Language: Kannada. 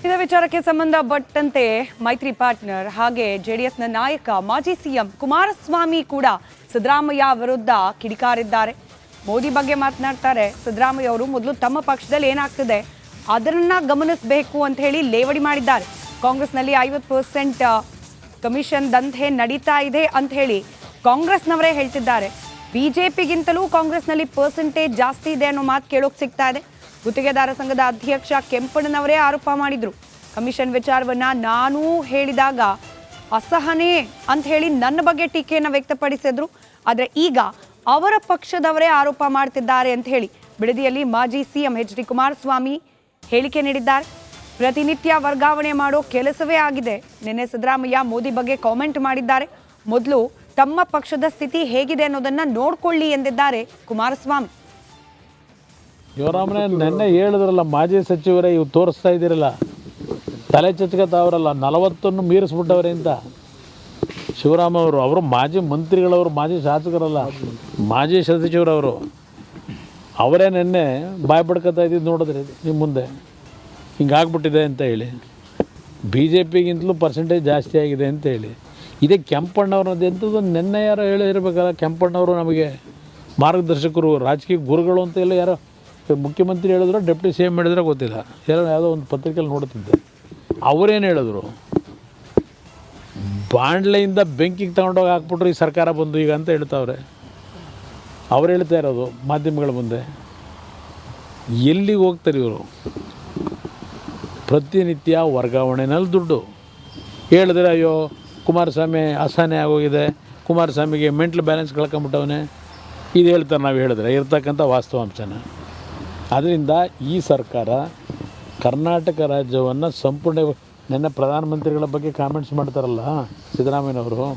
ಇದೇ ವಿಚಾರಕ್ಕೆ ಸಂಬಂಧಪಟ್ಟಂತೆ ಮೈತ್ರಿ ಪಾರ್ಟ್ನರ್ ಹಾಗೆ ಜೆಡಿಎಸ್ನ ನಾಯಕ ಮಾಜಿ ಸಿಎಂ ಕುಮಾರಸ್ವಾಮಿ ಕೂಡ ಸಿದ್ದರಾಮಯ್ಯ ವಿರುದ್ಧ ಕಿಡಿಕಾರಿದ್ದಾರೆ. ಮೋದಿ ಬಗ್ಗೆ ಮಾತನಾಡ್ತಾರೆ. ಸಿದ್ದರಾಮಯ್ಯ ಅವರು ಮೊದಲು ತಮ್ಮ ಪಕ್ಷದಲ್ಲಿ ಏನಾಗ್ತಿದೆ ಅದನ್ನ ಗಮನಿಸಬೇಕು ಅಂತ ಹೇಳಿ ಲೇವಡಿ ಮಾಡಿದ್ದಾರೆ. ಕಾಂಗ್ರೆಸ್ನಲ್ಲಿ 50% ಕಮಿಷನ್ ದಂಧೆ ನಡೀತಾ ಇದೆ ಅಂತ ಹೇಳಿ ಕಾಂಗ್ರೆಸ್ನವರೇ ಹೇಳ್ತಿದ್ದಾರೆ. ಬಿಜೆಪಿಗಿಂತಲೂ ಕಾಂಗ್ರೆಸ್ನಲ್ಲಿ ಪರ್ಸೆಂಟೇಜ್ ಜಾಸ್ತಿ ಇದೆ ಅನ್ನೋ ಮಾತು ಕೇಳೋಕೆ ಸಿಗ್ತಾ ಇದೆ. ಗುತ್ತಿಗೆದಾರ ಸಂಘದ ಅಧ್ಯಕ್ಷ ಕೆಂಪಣ್ಣನವರೇ ಆರೋಪ ಮಾಡಿದ್ರು. ಕಮಿಷನ್ ವಿಚಾರವನ್ನ ನಾನು ಹೇಳಿದಾಗ ಅಸಹನೆ ಅಂತ ಹೇಳಿ ನನ್ನ ಬಗ್ಗೆ ಟೀಕೆಯನ್ನು ವ್ಯಕ್ತಪಡಿಸಿದ್ರು. ಆದರೆ ಈಗ ಅವರ ಪಕ್ಷದವರೇ ಆರೋಪ ಮಾಡ್ತಿದ್ದಾರೆ ಅಂತ ಹೇಳಿ ಬಿಡದಿಯಲ್ಲಿ ಮಾಜಿ ಸಿಎಂ ಎಚ್.ಡಿ. ಕುಮಾರಸ್ವಾಮಿ ಹೇಳಿಕೆ ನೀಡಿದ್ದಾರೆ. ಪ್ರತಿನಿತ್ಯ ವರ್ಗಾವಣೆ ಮಾಡೋ ಕೆಲಸವೇ ಆಗಿದೆ. ನಿನ್ನೆ ಸಿದ್ದರಾಮಯ್ಯ ಮೋದಿ ಬಗ್ಗೆ ಕಾಮೆಂಟ್ ಮಾಡಿದ್ದಾರೆ. ಮೊದಲು ತಮ್ಮ ಪಕ್ಷದ ಸ್ಥಿತಿ ಹೇಗಿದೆ ಅನ್ನೋದನ್ನ ನೋಡ್ಕೊಳ್ಳಿ ಎಂದಿದ್ದಾರೆ ಕುಮಾರಸ್ವಾಮಿ. ಶಿವರಾಮನೇ ನೆನ್ನೆ ಹೇಳಿದ್ರಲ್ಲ, ಮಾಜಿ ಸಚಿವರೇ ಇವು ತೋರಿಸ್ತಾ ಇದ್ದೀರಲ್ಲ, ತಲೆ ಚಚ್ಕತಾವ್ರಲ್ಲ, 40 ಮೀರಿಸ್ಬಿಟ್ಟವ್ರೆ ಅಂತ. ಶಿವರಾಮ ಅವರು ಮಾಜಿ ಮಂತ್ರಿಗಳವರು, ಮಾಜಿ ಶಾಸಕರಲ್ಲ, ಮಾಜಿ ಸಚಿವರವರು. ಅವರೇ ನೆನ್ನೆ ಬಾಯ್ ಪಡ್ಕೊತಾ ಇದ್ದಿದ್ದು ನೋಡಿದ್ರಿ ನಿಮ್ಮ ಮುಂದೆ, ಹಿಂಗಾಗ್ಬಿಟ್ಟಿದೆ ಅಂತ ಹೇಳಿ. ಬಿ ಜೆ ಪಿಗಿಂತಲೂ ಪರ್ಸೆಂಟೇಜ್ ಜಾಸ್ತಿ ಆಗಿದೆ ಅಂತ ಹೇಳಿ. ಇದೇ ಕೆಂಪಣ್ಣವ್ರದ್ದು ಎಂಥದ್ದು ನೆನ್ನೆ ಯಾರೋ ಹೇಳಿರ್ಬೇಕಲ್ಲ. ಕೆಂಪಣ್ಣವರು ನಮಗೆ ಮಾರ್ಗದರ್ಶಕರು, ರಾಜಕೀಯ ಗುರುಗಳು ಅಂತ ಎಲ್ಲ ಯಾರೋ ಮುಖ್ಯಮಂತ್ರಿ ಹೇಳಿದ್ರು, ಡೆಪ್ಟಿ ಸಿ ಎಮ್ ಹೇಳಿದ್ರೆ ಗೊತ್ತಿಲ್ಲ, ಯಾವುದೋ ಒಂದು ಪತ್ರಿಕೆಯಲ್ಲಿ ನೋಡ್ತಿದ್ದೆ. ಅವರೇನು ಹೇಳಿದ್ರು, ಬಾಂಡ್ಲೆಯಿಂದ ಬೆಂಕಿಗೆ ತಗೊಂಡೋಗಿ ಹಾಕ್ಬಿಟ್ರು ಈ ಸರ್ಕಾರ ಬಂದು ಈಗ ಅಂತ ಹೇಳ್ತಾವ್ರೆ. ಅವ್ರು ಹೇಳ್ತಾ ಇರೋದು ಮಾಧ್ಯಮಗಳ ಮುಂದೆ. ಎಲ್ಲಿಗೆ ಹೋಗ್ತಾರೆ ಇವರು? ಪ್ರತಿನಿತ್ಯ ವರ್ಗಾವಣೆನಲ್ಲಿ ದುಡ್ಡು ಹೇಳಿದ್ರೆ, ಅಯ್ಯೋ ಕುಮಾರಸ್ವಾಮಿ ಅಸಹನೆ ಆಗೋಗಿದೆ, ಕುಮಾರಸ್ವಾಮಿಗೆ ಮೆಂಟಲ್ ಬ್ಯಾಲೆನ್ಸ್ ಕಳ್ಕೊಂಬಿಟ್ಟವನೇ, ಇದು ಹೇಳ್ತಾರೆ. ನಾವು ಹೇಳಿದ್ರೆ ಇರ್ತಕ್ಕಂಥ ವಾಸ್ತವಾಂಶನ. ಅದರಿಂದ ಈ ಸರ್ಕಾರ ಕರ್ನಾಟಕ ರಾಜ್ಯವನ್ನು ಸಂಪೂರ್ಣ, ನೆನ್ನೆ ಪ್ರಧಾನಮಂತ್ರಿಗಳ ಬಗ್ಗೆ ಕಾಮೆಂಟ್ಸ್ ಮಾಡ್ತಾರಲ್ಲ ಸಿದ್ದರಾಮಯ್ಯನವರು,